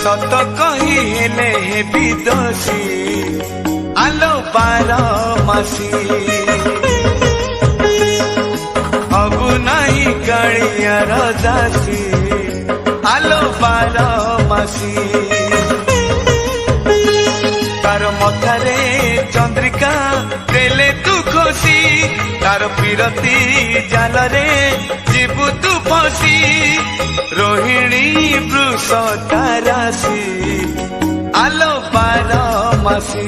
सत कही हेले हेबी दोषी आलो 12 मासी हबु नहीं कालियार दासी आलो 12 मासी तार मथारे चंद्रिका देले तू खुशी तार पीरती जाल रे जीवु तू फसी रोहिणी वृष तारासी आलो 12 मासी।